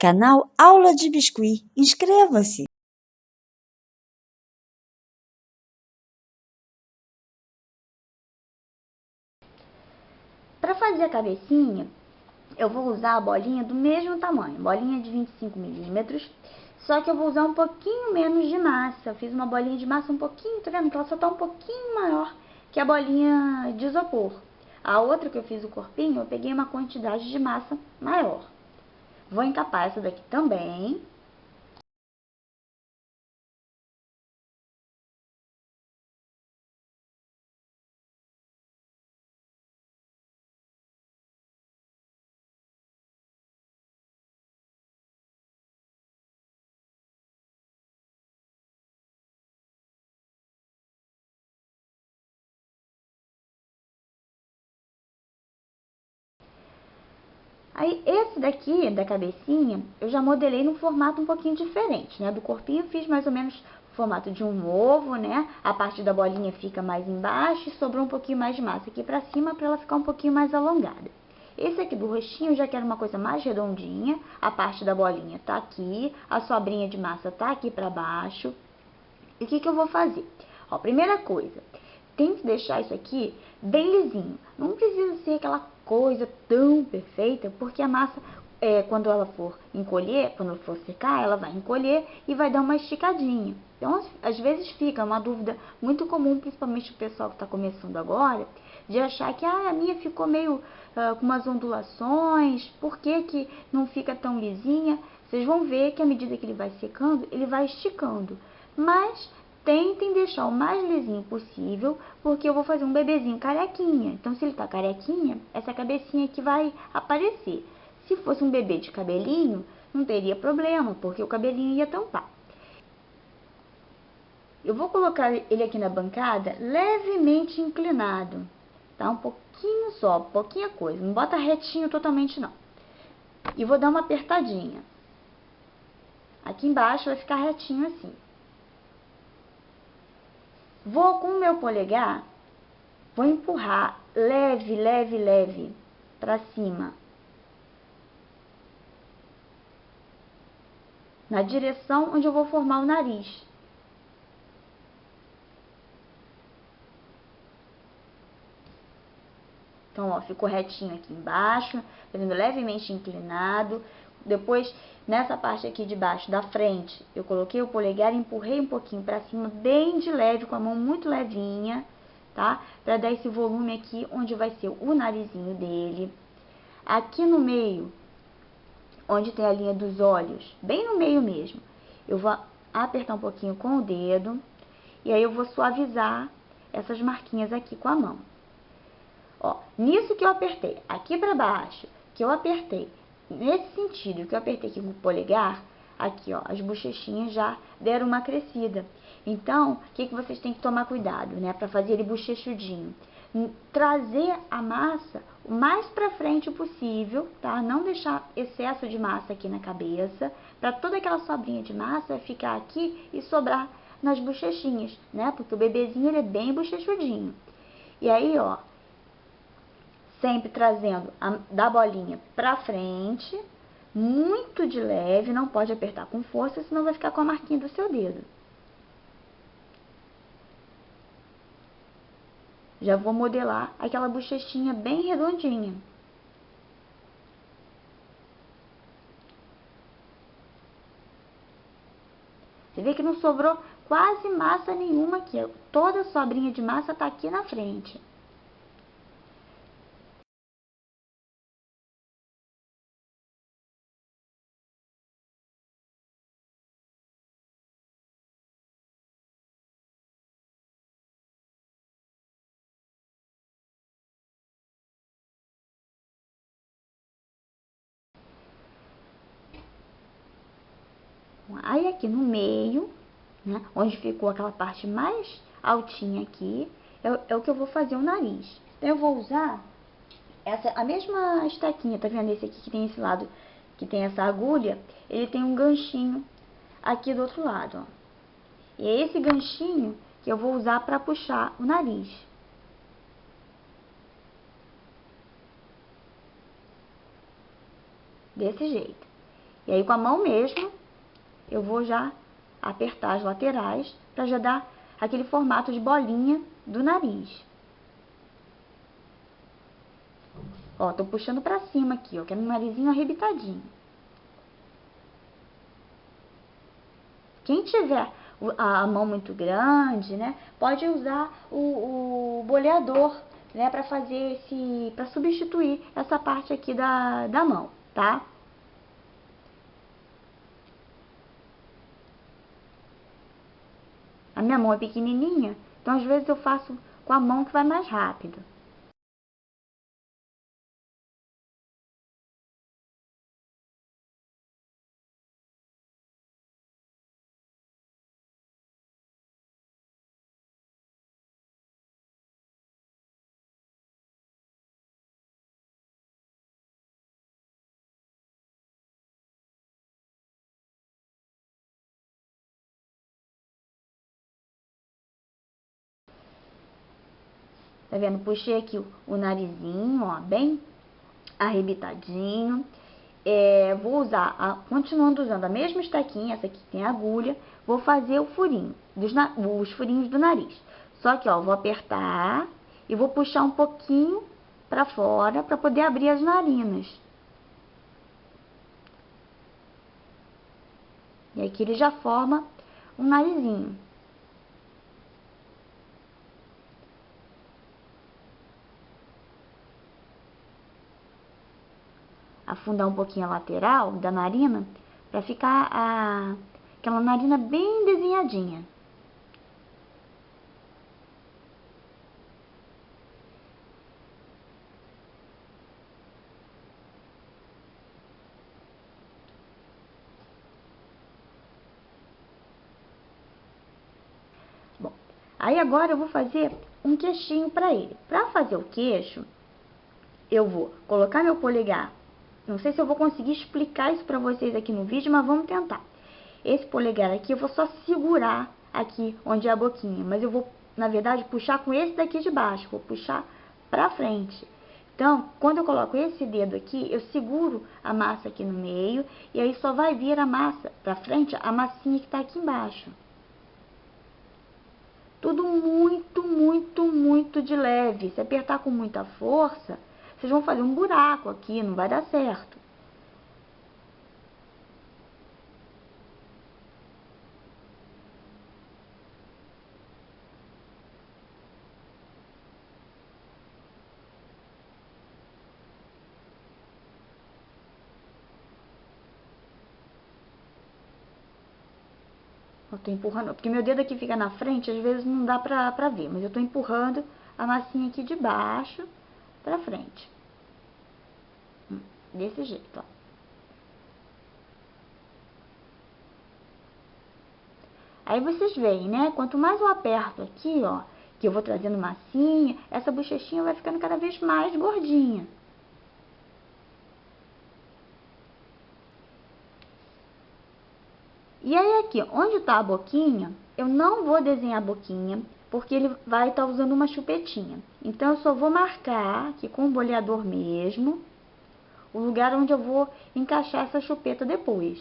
Canal Aula de Biscuit. Inscreva-se! Para fazer a cabecinha, eu vou usar a bolinha do mesmo tamanho, bolinha de 25 milímetros, só que eu vou usar um pouquinho menos de massa. Eu fiz uma bolinha de massa um pouquinho, tá vendo que ela só tá um pouquinho maior que a bolinha de isopor. A outra que eu fiz o corpinho, eu peguei uma quantidade de massa maior. Vou encapar essa daqui também. Aí, esse daqui, da cabecinha, eu já modelei num formato um pouquinho diferente, né? Do corpinho eu fiz mais ou menos o formato de um ovo, né? A parte da bolinha fica mais embaixo e sobrou um pouquinho mais de massa aqui pra cima pra ela ficar um pouquinho mais alongada. Esse aqui do rostinho eu já quero uma coisa mais redondinha, a parte da bolinha tá aqui, a sobrinha de massa tá aqui pra baixo. E o que eu vou fazer? Ó, primeira coisa, tem que deixar isso aqui bem lisinho. Não precisa ser aquela coisa tão perfeita, porque a massa, quando ela for encolher, quando for secar, ela vai encolher e vai dar uma esticadinha. Então, às vezes fica uma dúvida muito comum, principalmente o pessoal que está começando agora, de achar que a minha ficou meio com umas ondulações, por que não fica tão lisinha? Vocês vão ver que à medida que ele vai secando, ele vai esticando. Mas tentem deixar o mais lisinho possível, porque eu vou fazer um bebezinho carequinha. Então, se ele tá carequinha, essa cabecinha aqui vai aparecer. Se fosse um bebê de cabelinho, não teria problema, porque o cabelinho ia tampar. Eu vou colocar ele aqui na bancada levemente inclinado, tá? Um pouquinho só, pouquinha coisa. Não bota retinho totalmente, não. E vou dar uma apertadinha. Aqui embaixo vai ficar retinho assim. Vou com o meu polegar, vou empurrar leve, leve, leve para cima, na direção onde eu vou formar o nariz. Então, ó, ficou retinho aqui embaixo, fazendo levemente inclinado. Depois, nessa parte aqui de baixo, da frente, eu coloquei o polegar e empurrei um pouquinho para cima, bem de leve, com a mão muito levinha, tá? Para dar esse volume aqui, onde vai ser o narizinho dele. Aqui no meio, onde tem a linha dos olhos, bem no meio mesmo, eu vou apertar um pouquinho com o dedo, e aí eu vou suavizar essas marquinhas aqui com a mão. Ó, nisso que eu apertei, aqui pra baixo, que eu apertei, nesse sentido que eu apertei aqui com o polegar, aqui ó, as bochechinhas já deram uma crescida. Então, o que vocês têm que tomar cuidado, né, pra fazer ele bochechudinho? Trazer a massa o mais pra frente possível, tá? Não deixar excesso de massa aqui na cabeça, pra toda aquela sobrinha de massa ficar aqui e sobrar nas bochechinhas, né? Porque o bebezinho, ele é bem bochechudinho. E aí, ó, sempre trazendo da bolinha pra frente, muito de leve, não pode apertar com força, senão vai ficar com a marquinha do seu dedo. Já vou modelar aquela bochechinha bem redondinha. Você vê que não sobrou quase massa nenhuma aqui. Toda a sobrinha de massa tá aqui na frente. Aí aqui no meio, né, onde ficou aquela parte mais altinha aqui, é o que eu vou fazer o nariz. Então, eu vou usar a mesma estaquinha, tá vendo? Esse aqui que tem esse lado, que tem essa agulha, ele tem um ganchinho aqui do outro lado, ó. E é esse ganchinho que eu vou usar para puxar o nariz. Desse jeito. E aí, com a mão mesmo, eu vou já apertar as laterais para já dar aquele formato de bolinha do nariz. Ó, tô puxando pra cima aqui, ó, quero um narizinho arrebitadinho. Quem tiver a mão muito grande, né, pode usar o boleador, né, para fazer para substituir essa parte aqui da mão, tá? A minha mão é pequenininha, então às vezes eu faço com a mão que vai mais rápido. Tá vendo? Puxei aqui o narizinho, ó, bem arrebitadinho. Vou usar, continuando usando a mesma estaquinha, essa aqui tem agulha, vou fazer o furinho, os furinhos do nariz. Só que, ó, vou apertar e vou puxar um pouquinho pra fora pra poder abrir as narinas. E aqui ele já forma um narizinho. Afundar um pouquinho a lateral da narina pra ficar aquela narina bem desenhadinha. Bom, aí agora eu vou fazer um queixinho pra ele. Pra fazer o queixo, eu vou colocar meu polegar. Não sei se eu vou conseguir explicar isso pra vocês aqui no vídeo, mas vamos tentar. Esse polegar aqui eu vou só segurar aqui onde é a boquinha, mas eu vou, na verdade, puxar com esse daqui de baixo, vou puxar pra frente. Então, quando eu coloco esse dedo aqui, eu seguro a massa aqui no meio, e aí só vai vir a massa pra frente, a massinha que tá aqui embaixo. Tudo muito, muito, muito de leve. Se apertar com muita força, vocês vão fazer um buraco aqui, não vai dar certo. Eu tô empurrando, porque meu dedo aqui fica na frente, às vezes não dá pra ver, mas eu tô empurrando a massinha aqui de baixo pra frente. Desse jeito, ó. Aí vocês veem, né? Quanto mais eu aperto aqui, ó, que eu vou trazendo massinha, essa bochechinha vai ficando cada vez mais gordinha. E aí aqui, onde tá a boquinha, eu não vou desenhar a boquinha, porque ele vai estar usando uma chupetinha. Então, eu só vou marcar aqui com o boleador mesmo, o lugar onde eu vou encaixar essa chupeta depois.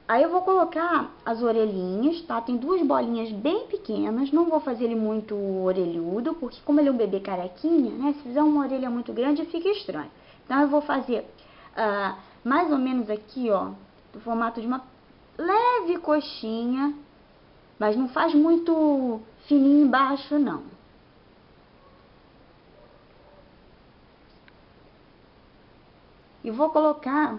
Aí eu vou colocar as orelhinhas, tá? Tem duas bolinhas bem pequenas, não vou fazer ele muito orelhudo, porque como ele é um bebê carequinha, né? Se fizer uma orelha muito grande, fica estranho. Então, eu vou fazer mais ou menos aqui, ó, do formato de uma leve coxinha, mas não faz muito fininho embaixo, não. E vou colocar,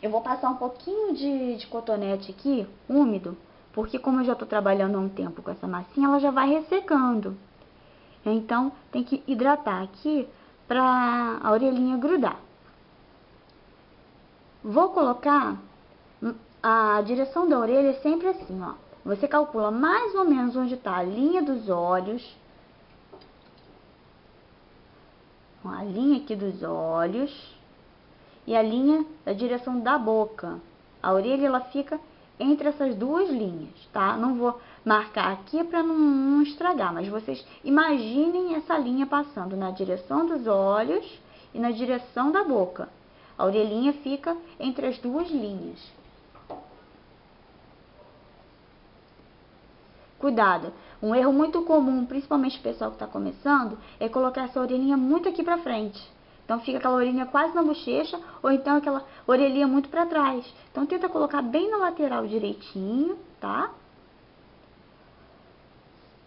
eu vou passar um pouquinho de cotonete aqui, úmido, porque como eu já tô trabalhando há um tempo com essa massinha, ela já vai ressecando. Então, tem que hidratar aqui pra a orelhinha grudar. Vou colocar, a direção da orelha é sempre assim, ó. Você calcula mais ou menos onde tá a linha dos olhos. A linha aqui dos olhos e a linha da direção da boca. A orelha, ela fica entre essas duas linhas, tá? Não vou marcar aqui para não estragar, mas vocês imaginem essa linha passando na direção dos olhos e na direção da boca. A orelhinha fica entre as duas linhas. Cuidado, um erro muito comum, principalmente o pessoal que está começando, é colocar essa orelhinha muito aqui para frente. Então fica aquela orelhinha quase na bochecha, ou então aquela orelhinha muito para trás. Então tenta colocar bem na lateral direitinho, tá?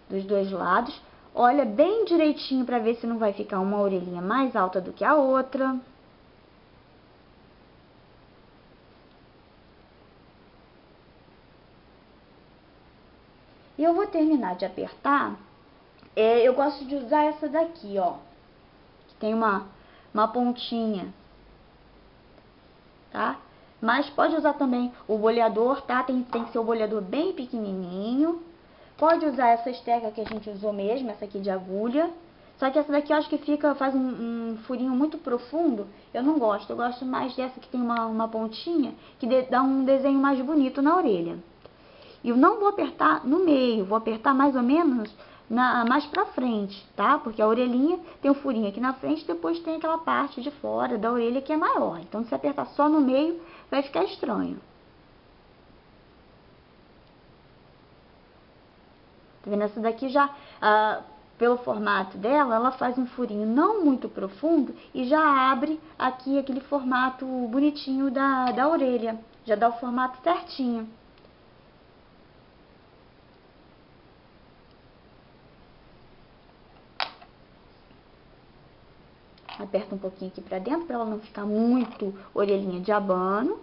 Dos dois lados. Olha bem direitinho para ver se não vai ficar uma orelhinha mais alta do que a outra. E eu vou terminar de apertar. Eu gosto de usar essa daqui, ó. Que tem uma pontinha, tá? Mas pode usar também o boleador, tá? Tem que ser o boleador bem pequenininho. Pode usar essa esteca que a gente usou mesmo, essa aqui de agulha. Só que essa daqui eu acho que faz um furinho muito profundo. Eu não gosto, eu gosto mais dessa que tem uma pontinha, que dá um desenho mais bonito na orelha. E eu não vou apertar no meio, vou apertar mais ou menos mais pra frente, tá? Porque a orelhinha tem um furinho aqui na frente, depois tem aquela parte de fora da orelha que é maior. Então, se apertar só no meio, vai ficar estranho. Tá vendo? Essa daqui já, pelo formato dela, ela faz um furinho não muito profundo e já abre aqui aquele formato bonitinho da orelha. Já dá o formato certinho. Aperta um pouquinho aqui pra dentro, pra ela não ficar muito orelhinha de abano.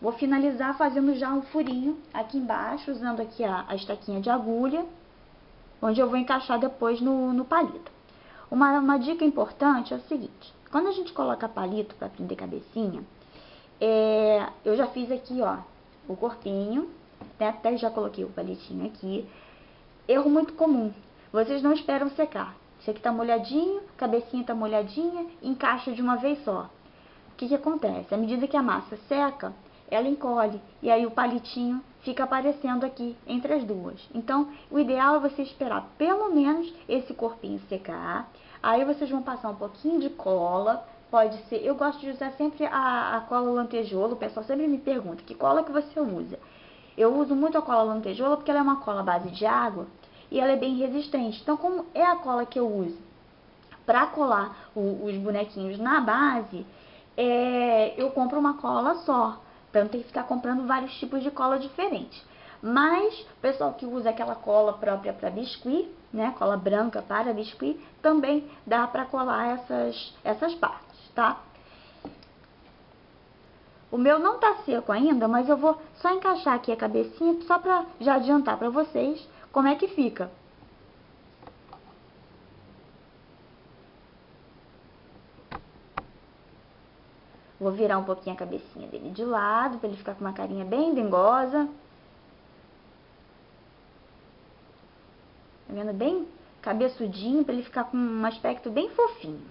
Vou finalizar fazendo já um furinho aqui embaixo, usando aqui a estaquinha de agulha, onde eu vou encaixar depois no palito. Uma dica importante é o seguinte: quando a gente coloca palito para prender cabecinha, eu já fiz aqui, ó, o corpinho, né? Até já coloquei o palitinho aqui. Erro muito comum: vocês não esperam secar. Isso aqui tá molhadinho, a cabecinha tá molhadinha, encaixa de uma vez só. O que acontece? À medida que a massa seca, ela encolhe, e aí o palitinho fica aparecendo aqui entre as duas. Então, o ideal é você esperar pelo menos esse corpinho secar. Aí vocês vão passar um pouquinho de cola, pode ser... Eu gosto de usar sempre a cola lantejoula. O pessoal sempre me pergunta: que cola que você usa? Eu uso muito a cola lantejoula porque ela é uma cola à base de água e ela é bem resistente. Então, como é a cola que eu uso para colar os bonequinhos na base, eu compro uma cola só, para não ter que ficar comprando vários tipos de cola diferentes. Mas o pessoal que usa aquela cola própria para biscuit, né, cola branca para biscuit, também dá para colar essas partes, tá? O meu não tá seco ainda, mas eu vou só encaixar aqui a cabecinha, só para já adiantar para vocês como é que fica. Vou virar um pouquinho a cabecinha dele de lado, para ele ficar com uma carinha bem dengosa. Tá vendo? Bem cabeçudinho, para ele ficar com um aspecto bem fofinho.